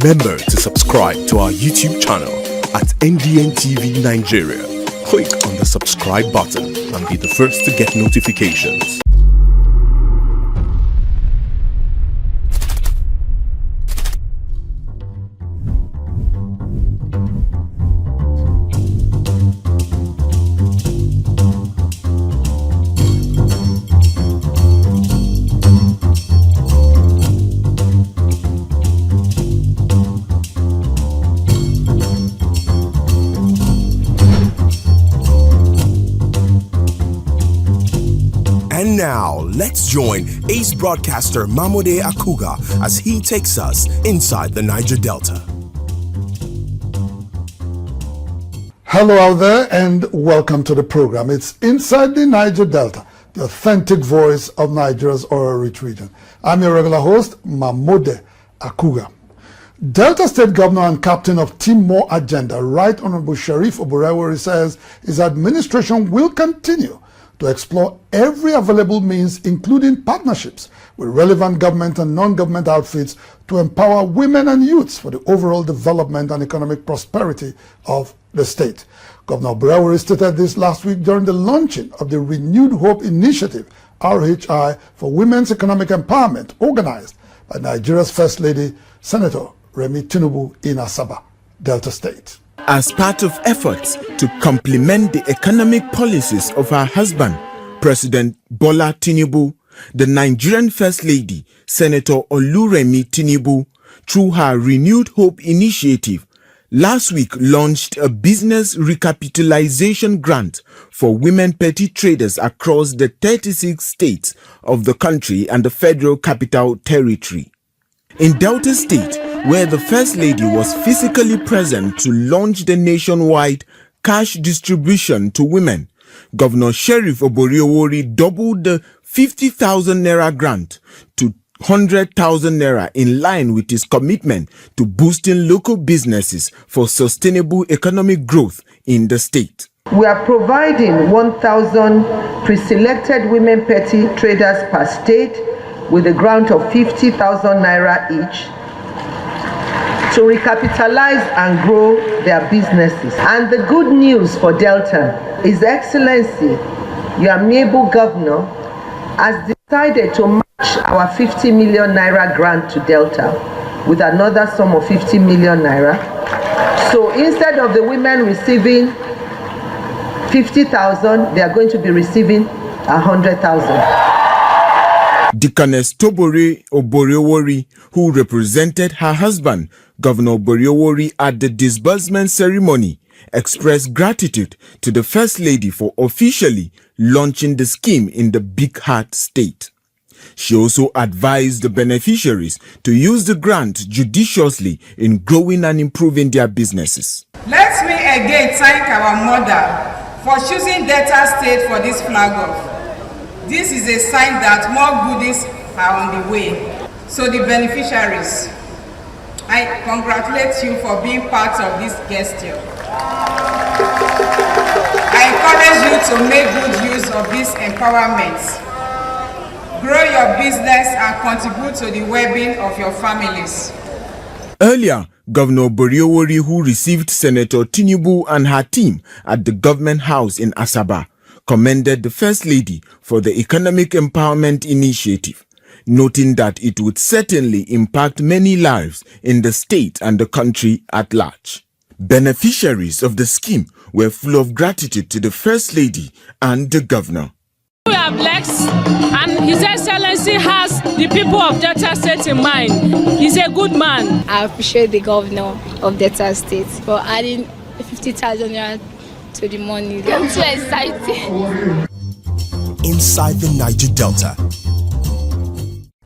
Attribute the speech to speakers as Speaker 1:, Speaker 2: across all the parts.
Speaker 1: Remember to subscribe to our YouTube channel at NDN TV Nigeria. Click on the subscribe button and be the first to get notifications. And now, let's join ace broadcaster MAMODE AKUGHA as he takes us inside the Niger Delta.
Speaker 2: Hello out there and welcome to the program. It's Inside the Niger Delta, the authentic voice of Nigeria's oil-rich region. I'm your regular host, MAMODE AKUGHA. Delta State Governor and Captain of Team More Agenda, Right Honorable Sheriff Oborewori, says his administration will continue to explore every available means, including partnerships with relevant government and non-government outfits, to empower women and youths for the overall development and economic prosperity of the state. Governor Oborewori stated this last week during the launching of the Renewed Hope Initiative, RHI, for women's economic empowerment, organized by Nigeria's First Lady, Senator Remi Tinubu in Asaba, Delta State.
Speaker 3: As part of efforts to complement the economic policies of her husband, President Bola Tinubu, the Nigerian First Lady, Senator Oluremi Tinubu, through her Renewed Hope Initiative, last week launched a business recapitalization grant for women petty traders across the 36 states of the country and the Federal Capital Territory. In Delta State, where the First Lady was physically present to launch the nationwide cash distribution to women, Governor Sheriff Oborewori doubled the 50,000 naira grant to 100,000 naira in line with his commitment to boosting local businesses for sustainable economic growth in the state.
Speaker 4: We are providing 1,000 pre-selected women petty traders per state with a grant of 50,000 naira each to recapitalize and grow their businesses. And the good news for Delta is Excellency, your amiable governor, has decided to match our 50 million naira grant to Delta with another sum of 50 million naira. So instead of the women receiving 50,000, they are going to be receiving 100,000.
Speaker 3: Deaconess Tobore Oborewori, who represented her husband, Governor Oborewori, at the disbursement ceremony, expressed gratitude to the First Lady for officially launching the scheme in the Big Heart State. She also advised the beneficiaries to use the grant judiciously in growing and improving their businesses.
Speaker 5: Let me again thank our mother for choosing Delta State for this flag off. This is a sign that more goodies are on the way. So the beneficiaries, I congratulate you for being part of this gesture. I encourage you to make good use of this empowerment. Grow your business and contribute to the well-being of your families.
Speaker 3: Earlier, Governor Oborewori, who received Senator Tinubu and her team at the government house in Asaba, commended the First Lady for the Economic Empowerment Initiative, noting that it would certainly impact many lives in the state and the country at large. Beneficiaries of the scheme were full of gratitude to the First Lady and the Governor.
Speaker 6: We are blessed, and His Excellency has the people of Delta State in mind. He's a good man.
Speaker 7: I appreciate the Governor of Delta State for adding 50,000 naira to the money. I'm so excited.
Speaker 1: Inside the Niger Delta.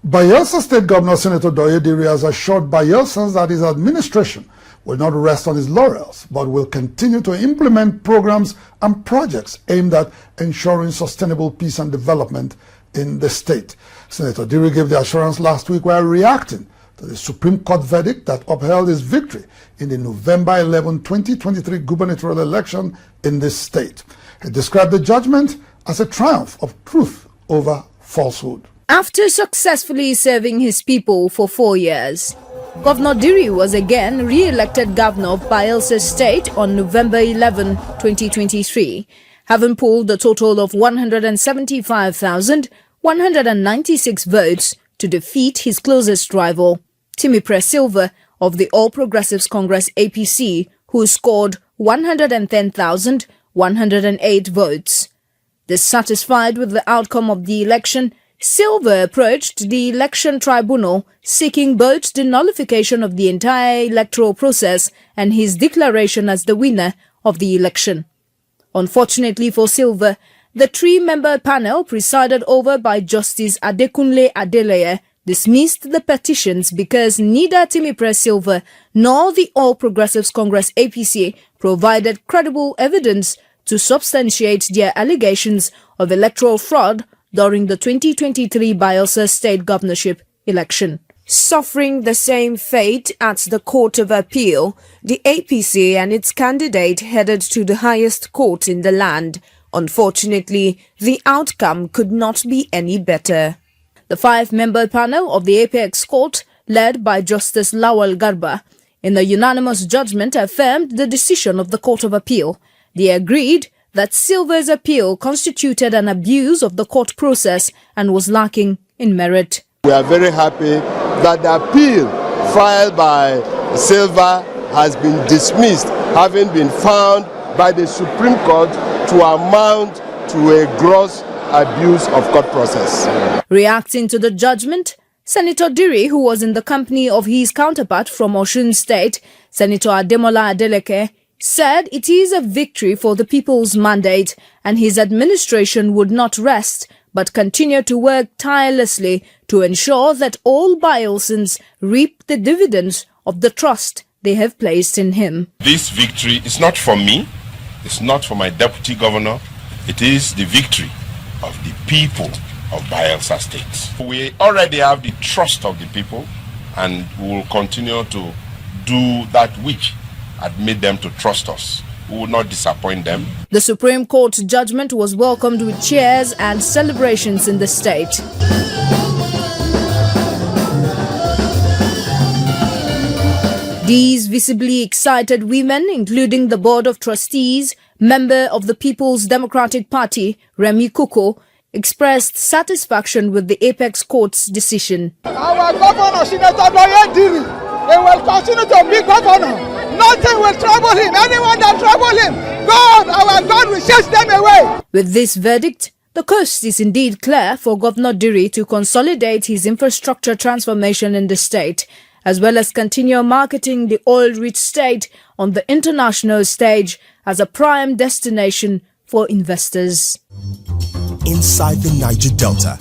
Speaker 2: Bayelsa State Governor Senator Doyediri has assured Bayelsans that his administration will not rest on his laurels, but will continue to implement programs and projects aimed at ensuring sustainable peace and development in the state. Senator Diri gave the assurance last week while reacting to the Supreme Court verdict that upheld his victory in the November 11, 2023 gubernatorial election in this state. He described the judgment as a triumph of truth over falsehood.
Speaker 8: After successfully serving his people for 4 years, Governor Diri was again re-elected governor of Bayelsa State on November 11, 2023, having polled a total of 175,196 votes to defeat his closest rival, Timipre Silva of the All Progressives Congress APC, who scored 110,108 votes. Dissatisfied with the outcome of the election, Silva approached the election tribunal seeking both the nullification of the entire electoral process and his declaration as the winner of the election. Unfortunately for Silva, the three-member panel presided over by Justice Adekunle Adeleye dismissed the petitions because neither Timipre Silva nor the All Progressives Congress APC provided credible evidence to substantiate their allegations of electoral fraud during the 2023 Bayelsa State governorship election. Suffering the same fate at the Court of Appeal, the APC and its candidate headed to the highest court in the land. Unfortunately, the outcome could not be any better. The five-member panel of the Apex Court, led by Justice Lawal Garba, in a unanimous judgment affirmed the decision of the Court of Appeal. They agreed that Silva's appeal constituted an abuse of the court process and was lacking in merit.
Speaker 9: We are very happy that the appeal filed by Silva has been dismissed, having been found by the Supreme Court to amount to a gross abuse of court process.
Speaker 8: Reacting to the judgment, Senator Diri, who was in the company of his counterpart from Osun State, Senator Ademola Adeleke, said it is a victory for the people's mandate and his administration would not rest but continue to work tirelessly to ensure that all Bayelsans reap the dividends of the trust they have placed in him.
Speaker 10: This victory is not for me, it's not for my deputy governor, it is the victory of the people of Bayelsa State. We already have the trust of the people and we will continue to do that which had made them to trust us. We will not disappoint them.
Speaker 8: The Supreme Court judgment was welcomed with cheers and celebrations in the state. These visibly excited women, including the Board of Trustees, member of the People's Democratic Party, Remi Koko, expressed satisfaction with the Apex Court's decision.
Speaker 11: Our governor, Senator Diri, they will continue to be governor. Nothing will trouble him. Anyone that trouble him, God, our God will chase them away.
Speaker 8: With this verdict, the coast is indeed clear for Governor Diri to consolidate his infrastructure transformation in the state, as well as continue marketing the oil-rich state on the international stage as a prime destination for investors.
Speaker 1: Inside the Niger Delta.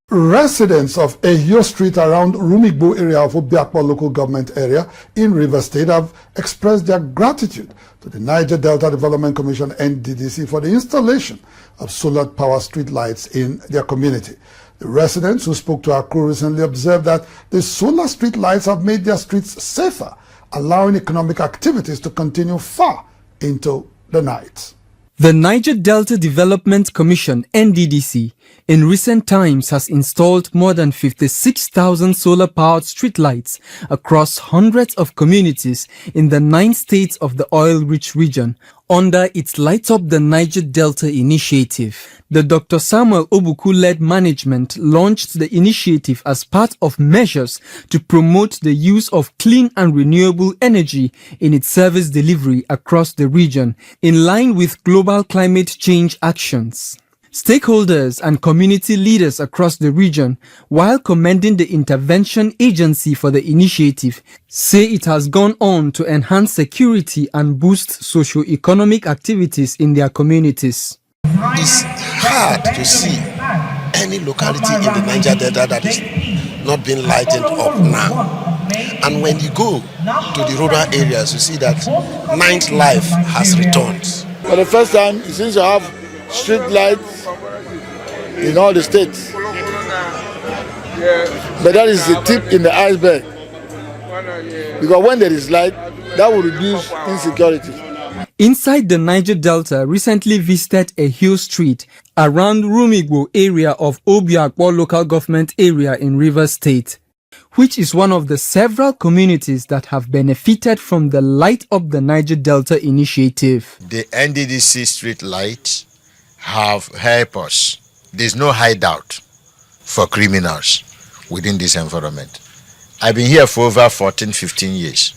Speaker 2: Residents of Ehio Street around Rumigbo area of Obiakpo local government area in Rivers State have expressed their gratitude to the Niger Delta Development Commission NDDC for the installation of solar power street lights in their community. The residents who spoke to AKUGHA recently observed that the solar street lights have made their streets safer, allowing economic activities to continue far into the night.
Speaker 12: The Niger Delta Development Commission (NDDC) in recent times has installed more than 56,000 solar-powered streetlights across hundreds of communities in the 9 states of the oil-rich region under its Light Up the Niger Delta initiative. The Dr. Samuel Obuku-led management launched the initiative as part of measures to promote the use of clean and renewable energy in its service delivery across the region, in line with global climate change actions. Stakeholders and community leaders across the region, while commending the intervention agency for the initiative, say it has gone on to enhance security and boost socio-economic activities in their communities.
Speaker 13: It's hard to see any locality in the Niger Delta that is not being lightened up now. And when you go to the rural areas, you see that night life has returned.
Speaker 14: For the first time, it seems to have street lights in all the states. But that is the tip in the iceberg. Because when there is light, that will reduce insecurity.
Speaker 12: Inside the Niger Delta recently visited Ehio Street around Rumigbo area of Obiakpo local government area in Rivers State. which is one of the several communities that have benefited from the Light Up the Niger Delta initiative.
Speaker 15: The NDDC street lights have helped us. There's no hideout for criminals within this environment. I've been here for over 14-15 years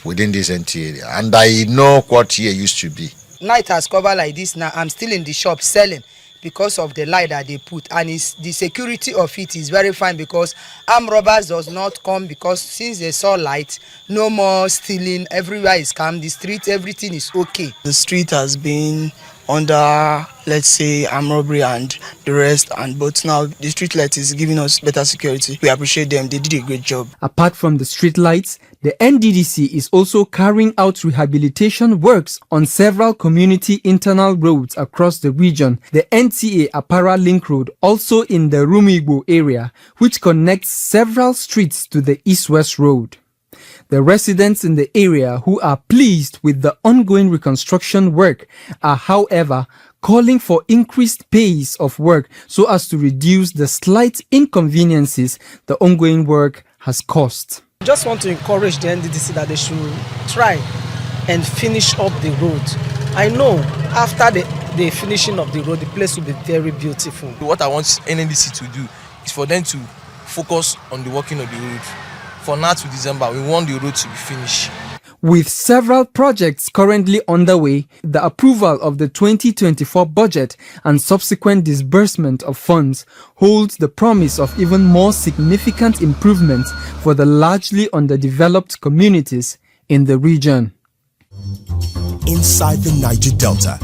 Speaker 15: within this NT area, and I know what here used to be.
Speaker 16: Night has covered like this now. I'm still in the shop selling because of the light that they put, and the security of it is very fine because armed robbers does not come, because since they saw light, no more stealing, everywhere is calm, the street, everything is okay.
Speaker 17: The street has been under, let's say, armed robbery and the rest, but now the street light is giving us better security. We appreciate them, they did a great job.
Speaker 12: Apart from the street lights, the NDDC is also carrying out rehabilitation works on several community internal roads across the region. The NTA Apara Link Road, also in the Rumigbo area, which connects several streets to the East-West Road. The residents in the area who are pleased with the ongoing reconstruction work are, however, calling for increased pace of work so as to reduce the slight inconveniences the ongoing work has caused.
Speaker 18: I just want to encourage the NDDC that they should try and finish up the road. I know after the finishing of the road, the place will be very beautiful.
Speaker 19: What I want NDDC to do is for them to focus on the working of the road. For now to December, we want the road to be finished.
Speaker 12: With several projects currently underway, the approval of the 2024 budget and subsequent disbursement of funds holds the promise of even more significant improvements for the largely underdeveloped communities in the region.
Speaker 1: Inside the Niger Delta,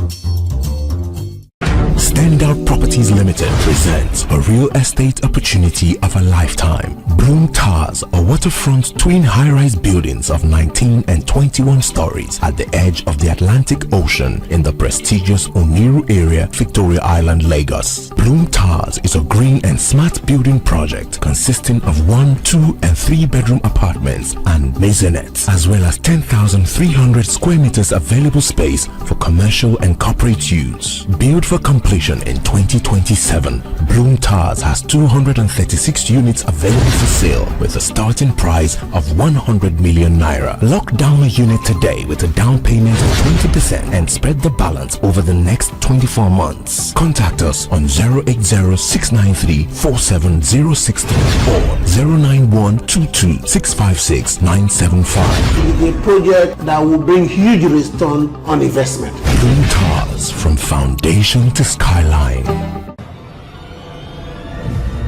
Speaker 1: Standout Properties Limited presents a real estate opportunity of a lifetime. Bloom Towers, a waterfront twin high-rise buildings of 19 and 21 stories at the edge of the Atlantic Ocean in the prestigious Oniru area, Victoria Island, Lagos. Bloom Towers is a green and smart building project consisting of 1, 2 and 3 bedroom apartments and maisonettes, as well as 10,300 square meters available space for commercial and corporate use. Built for completion in 2027, Bloom Towers has 236 units available for sale with a starting price of 100 million naira. Lock down a unit today with a down payment of 20% and spread the balance over the next 24 months. Contact us on 080-693-47063 or 091-22-656-975.
Speaker 20: It's a project that will bring huge return on investment.
Speaker 1: Bloom Towers, from foundation to skyline.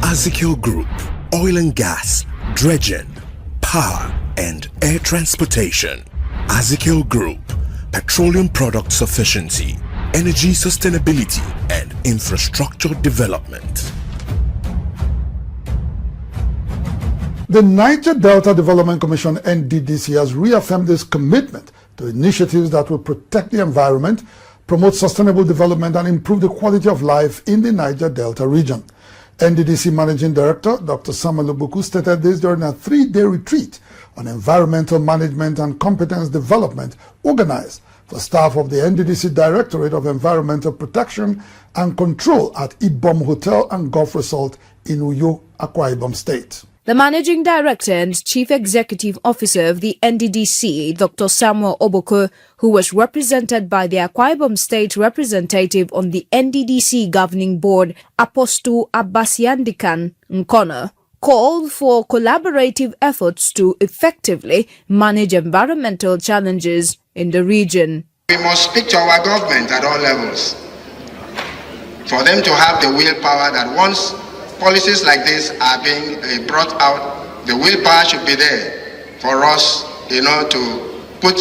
Speaker 1: Ezekiel Group, oil and gas, dredging, power and air transportation. Ezekiel Group, petroleum product sufficiency, energy sustainability and infrastructure development.
Speaker 2: The Niger Delta Development Commission (NDDC) has reaffirmed its commitment to initiatives that will protect the environment, promote sustainable development and improve the quality of life in the Niger Delta region. NDDC Managing Director Dr. Samuel Obuku stated this during a 3-day retreat on environmental management and competence development organized for staff of the NDDC Directorate of Environmental Protection and Control at Ibom Hotel and Golf Resort in Uyo, Akwa Ibom State.
Speaker 8: The Managing Director and Chief Executive Officer of the NDDC, Dr. Samuel Obuku, who was represented by the Akwa Ibom State representative on the NDDC Governing Board, Apostle Abbasiandikan Nkono, called for collaborative efforts to effectively manage environmental challenges in the region.
Speaker 21: We must speak to our government at all levels for them to have the willpower that once policies like this are being brought out, the willpower should be there for us, to put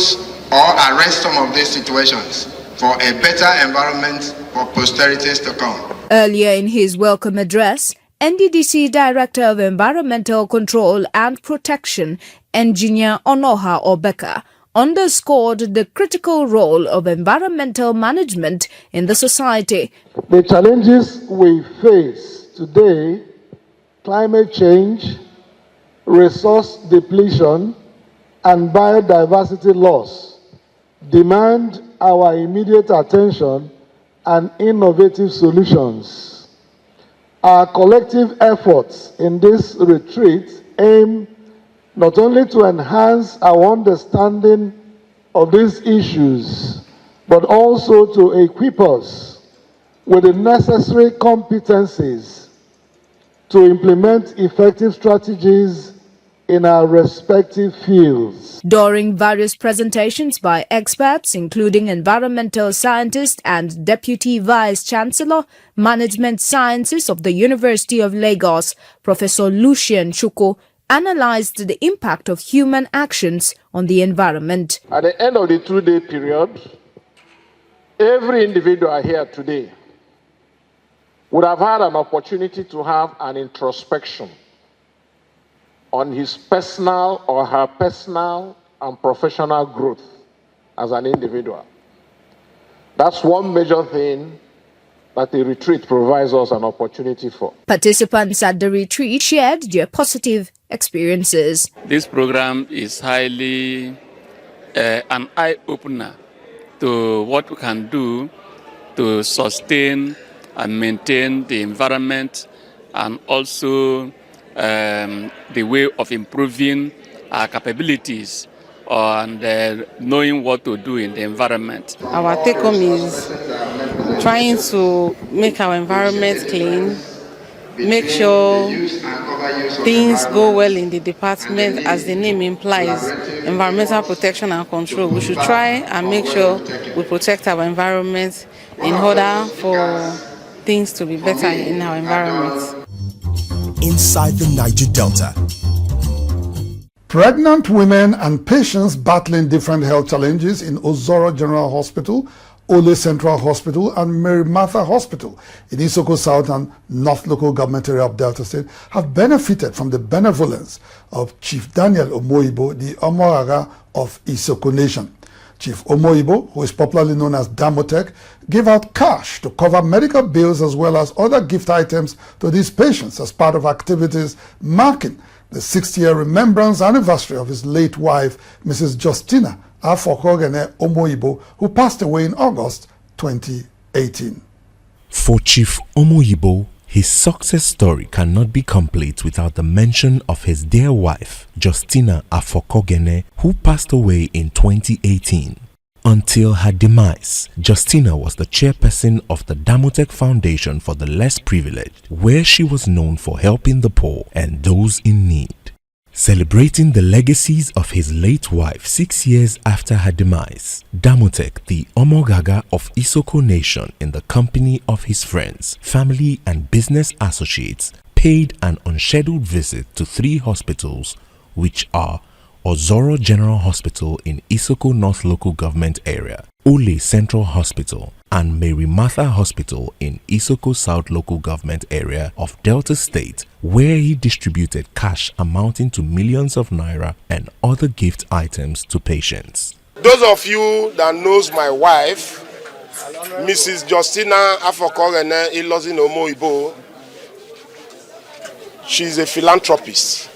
Speaker 21: or arrest some of these situations for a better environment for posterities to come.
Speaker 8: Earlier in his welcome address, NDDC Director of Environmental Control and Protection, Engineer Onoha Obeka, underscored the critical role of environmental management in the society.
Speaker 14: The challenges we face today, climate change, resource depletion, and biodiversity loss, demand our immediate attention and innovative solutions. Our collective efforts in this retreat
Speaker 4: aim not only to enhance our understanding of these issues, but also to equip us with the necessary competencies to implement effective strategies in our respective fields.
Speaker 8: During various presentations by experts, including environmental scientist and Deputy Vice-Chancellor, Management Sciences of the University of Lagos, Professor Lucien Chukwu, analyzed the impact of human actions on the environment.
Speaker 4: At the end of the 2-day period, every individual here today would have had an opportunity to have an introspection on his personal or her personal and professional growth as an individual. That's one major thing that the retreat provides us an opportunity for.
Speaker 8: Participants at the retreat shared their positive experiences.
Speaker 22: This program is highly an eye-opener to what we can do to sustain and maintain the environment, and also the way of improving our capabilities and knowing what to do in the environment.
Speaker 23: Our take-home is trying to make our environment clean, make sure things go well in the department, as the name implies, environmental protection and control. We should try and make sure we protect our environment in order for things to be better in our environment.
Speaker 1: Inside the Niger Delta.
Speaker 2: Pregnant women and patients battling different health challenges in Ozoro General Hospital, Ole Central Hospital and Mary Martha Hospital in Isoko South and North Local Government Area of Delta State have benefited from the benevolence of Chief Daniel Omoibo, the AKUGHA of Isoko Nation. Chief Omoibo, who is popularly known as Damotek, gave out cash to cover medical bills as well as other gift items to these patients as part of activities marking the 60-year remembrance anniversary of his late wife, Mrs. Justina AKUGHA Omoibo, who passed away in August 2018.
Speaker 1: For Chief Omoibo, his success story cannot be complete without the mention of his dear wife, Justina AKUGHA, who passed away in 2018. Until her demise, Justina was the chairperson of the Damotek Foundation for the Less Privileged, where she was known for helping the poor and those in need. Celebrating the legacies of his late wife 6 years after her demise, Damotek, the AKUGHA of Isoko Nation, in the company of his friends, family and business associates, paid an unscheduled visit to 3 hospitals, which are Ozoro General Hospital in Isoko North Local Government Area, Ole Central Hospital, and Mary Martha Hospital in Isoko South Local Government Area of Delta State, where he distributed cash amounting to millions of naira and other gift items to patients.
Speaker 9: Those of you that knows my wife, Mrs. Justina AKUGHA Ilozin Omoibo, she's a philanthropist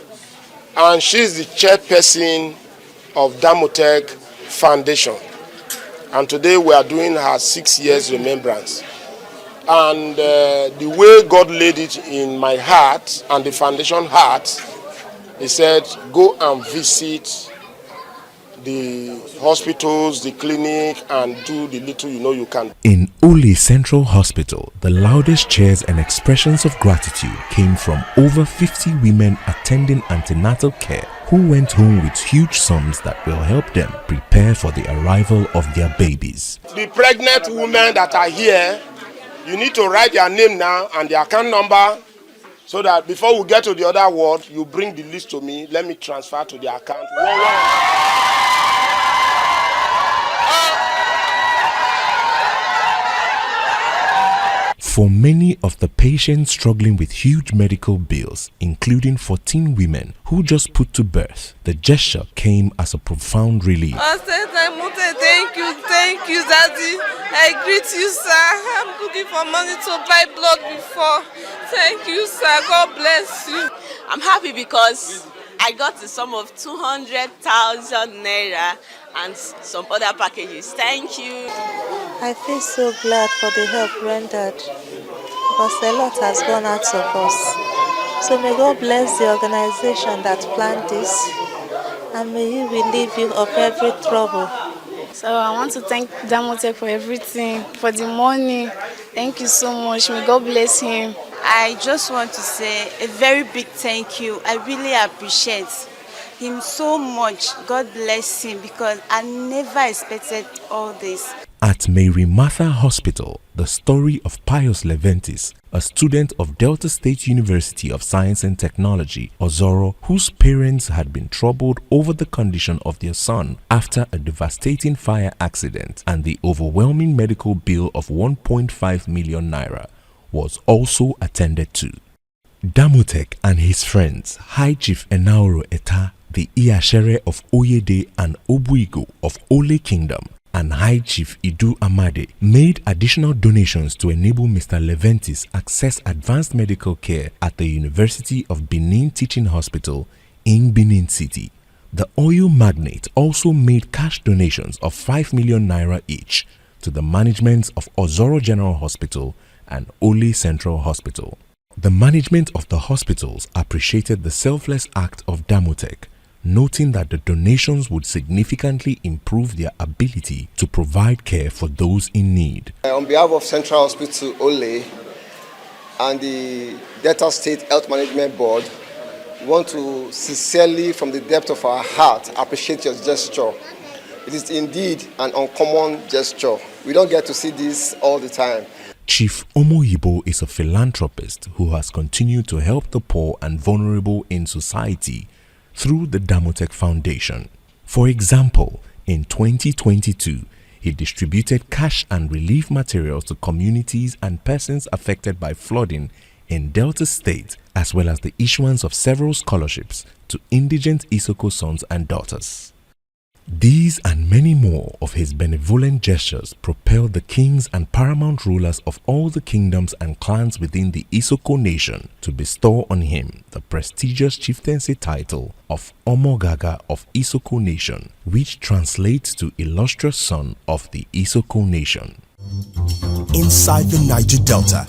Speaker 9: and she's the chairperson of Damotek Foundation. And today we are doing her 6 years remembrance. And the way God laid it in my heart and the foundation heart, he said, go and visit the hospitals, the clinic, and do the little you know you can.
Speaker 1: In Ole Central Hospital, the loudest cheers and expressions of gratitude came from over 50 women attending antenatal care who went home with huge sums that will help them prepare for the arrival of their babies.
Speaker 9: The pregnant women that are here, you need to write their name now and their account number, so that before we get to the other ward, you bring the list to me. Let me transfer to the account.
Speaker 1: For many of the patients struggling with huge medical bills, including 14 women who just put to birth, the gesture came as a profound relief.
Speaker 24: Thank you, Daddy. I greet you, sir. I'm looking for money to buy blood before. Thank you, sir. God bless you.
Speaker 25: I'm happy because I got the sum of 200,000 naira and some other packages. Thank you.
Speaker 26: I feel so glad for the help rendered because a lot has gone out of us. So may God bless the organization that planned this, and may He relieve you of every trouble.
Speaker 3: So I want to thank Damotech for everything, for the money. Thank you so much. May God bless him.
Speaker 5: I just want to say a very big thank you. I really appreciate him so much. God bless him, because I never expected all this.
Speaker 1: At Mary Martha Hospital, the story of Pius Leventis, a student of Delta State University of Science and Technology, Ozoro, whose parents had been troubled over the condition of their son after a devastating fire accident and the overwhelming medical bill of 1.5 million naira, was also attended to. Damotech and his friends, High Chief Enauro Eta, the Iashere of Oyede and Obuigo of Ole Kingdom, and High Chief Idu Amade made additional donations to enable Mr. Leventis access advanced medical care at the University of Benin Teaching Hospital in Benin City. The oil magnate also made cash donations of 5 million naira each to the managements of Ozoro General Hospital and Ole Central Hospital. The management of the hospitals appreciated the selfless act of Damotech, noting that the donations would significantly improve their ability to provide care for those in need.
Speaker 6: On behalf of Central Hospital Ole and the Delta State Health Management Board, we want to sincerely, from the depth of our heart, appreciate your gesture. It is indeed an uncommon gesture. We don't get to see this all the time.
Speaker 1: Chief Omoyibo is a philanthropist who has continued to help the poor and vulnerable in society through the Damotech Foundation. For example, in 2022, he distributed cash and relief materials to communities and persons affected by flooding in Delta State, as well as the issuance of several scholarships to indigent Isoko sons and daughters. These and many more of his benevolent gestures propelled the kings and paramount rulers of all the kingdoms and clans within the Isoko nation to bestow on him the prestigious chieftaincy title of Omogaga of Isoko Nation, which translates to illustrious son of the Isoko nation. Inside the Niger Delta.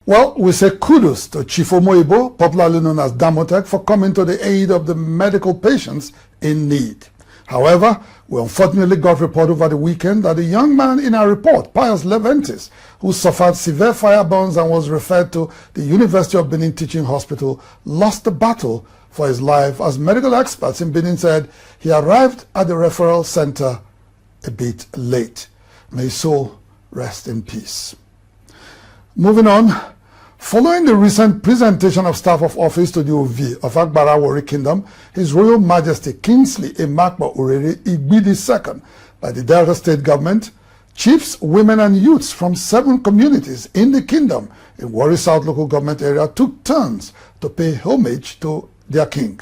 Speaker 2: Well, we say kudos to Chief Omoyibo, popularly known as Damotech, for coming to the aid of the medical patients in need. However, we unfortunately got report over the weekend that a young man in our report, Pius Leventis, who suffered severe fire burns and was referred to the University of Benin Teaching Hospital, lost the battle for his life as medical experts in Benin said he arrived at the referral center a bit late. May his soul rest in peace. Moving on, following the recent presentation of staff of office to the Ovi of Agbara Warri Kingdom, His Royal Majesty Kingsley Emakpa Orere Igbi II by the Delta State government, chiefs, women and youths from 7 communities in the kingdom in Warri South local government area took turns to pay homage to their king.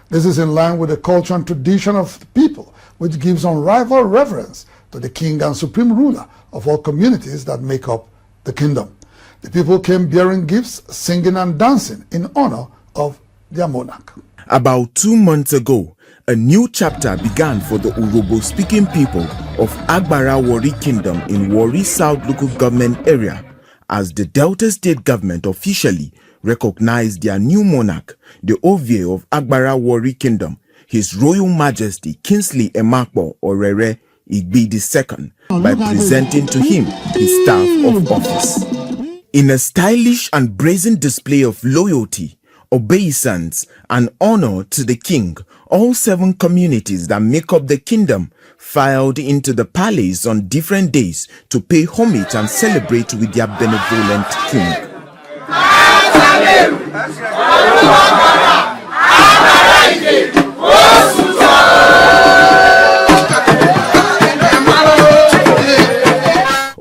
Speaker 2: This is in line with the culture and tradition of the people, which gives unrivaled reverence to the king and supreme ruler of all communities that make up the kingdom. The people came bearing gifts, singing and dancing in honor of their monarch.
Speaker 7: About 2 months ago, a new chapter began for the Urhobo-speaking people of Agbara Warri Kingdom in Warri South local government area, as the Delta State government officially recognized their new monarch, the Ovie of Agbara Warri Kingdom, His Royal Majesty Kingsley Emakpa Orere Igbi II, by presenting to him his staff of office. In a stylish and brazen display of loyalty, obeisance, and honor to the king, all 7 communities that make up the kingdom filed into the palace on different days to pay homage and celebrate with their benevolent king.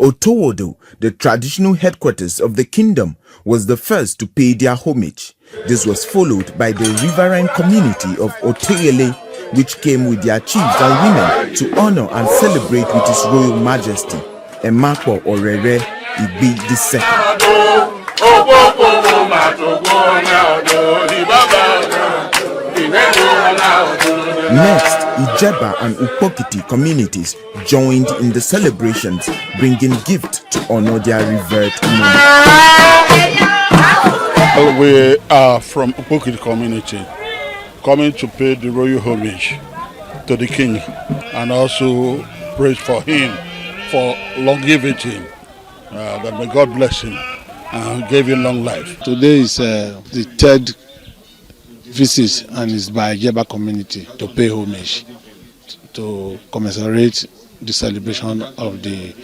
Speaker 7: Otowodo, the traditional headquarters of the kingdom, was the first to pay their homage. This was followed by the riverine community of Oteyele, which came with their chiefs and women to honor and celebrate with His Royal Majesty, Emakpa Orere Igbi II. Next, Ijeba and Upokiti communities joined in the celebrations, bringing gifts to honor their revered monarch.
Speaker 14: Well, we are from Ukpokiri community, coming to pay the royal homage to the king and also praise for him for longevity. That may God bless him and give him long life.
Speaker 10: Today is the third visit and it's by Yeba community to pay homage to commemorate the celebration of the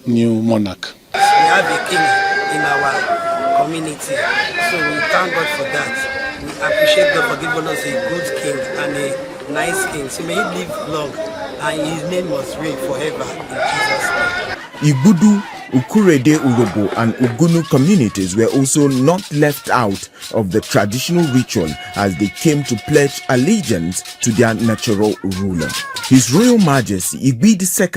Speaker 10: new monarch.
Speaker 11: We have a king in our community, so we thank God for that. We appreciate God for giving us a good king and a nice king. So may he live long and his name must reign forever in Jesus' name.
Speaker 7: Igbudu, Ukurede Urobo and Ugunu communities were also not left out of the traditional ritual as they came to pledge allegiance to their natural ruler. His Royal Majesty Igbi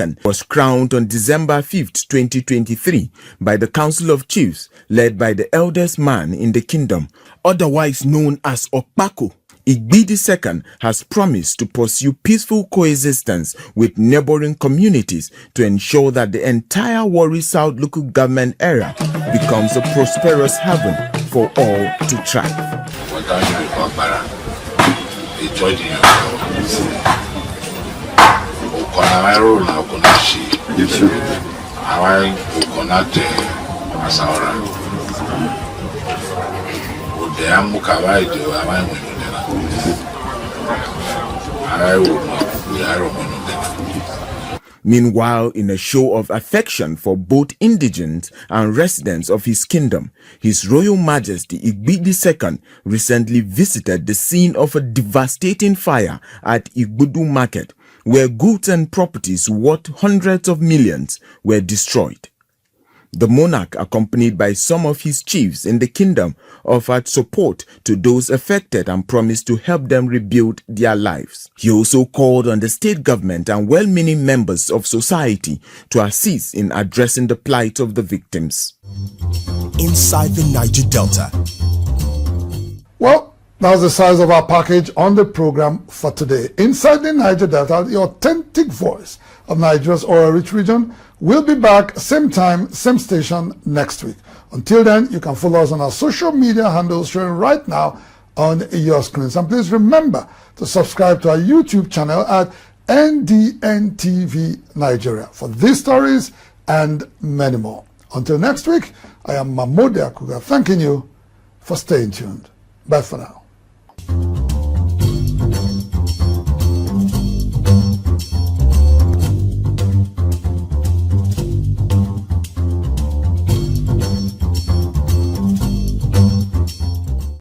Speaker 7: II was crowned on December 5th, 2023 by the Council of Chiefs led by the eldest man in the kingdom, otherwise known as Okpako. Igbi II has promised to pursue peaceful coexistence with neighboring communities to ensure that the entire Warri South local government area becomes a prosperous haven for all to thrive. Meanwhile, in a show of affection for both indigents and residents of his kingdom, His Royal Majesty Igbi II recently visited the scene of a devastating fire at Igbudu Market, where goods and properties worth hundreds of millions were destroyed. The monarch, accompanied by some of his chiefs in the kingdom, offered support to those affected and promised to help them rebuild their lives. He also called on the state government and well-meaning members of society to assist in addressing the plight of the victims.
Speaker 1: Inside the Niger Delta.
Speaker 2: Well, that's the size of our package on the program for today. Inside the Niger Delta, the authentic voice of Nigeria's oil-rich region. We'll be back same time, same station next week. Until then, you can follow us on our social media handles showing right now on your screens. And please remember to subscribe to our YouTube channel at NDNTV Nigeria for these stories and many more. Until next week, I am MAMODE AKUGHA thanking you for staying tuned. Bye for now.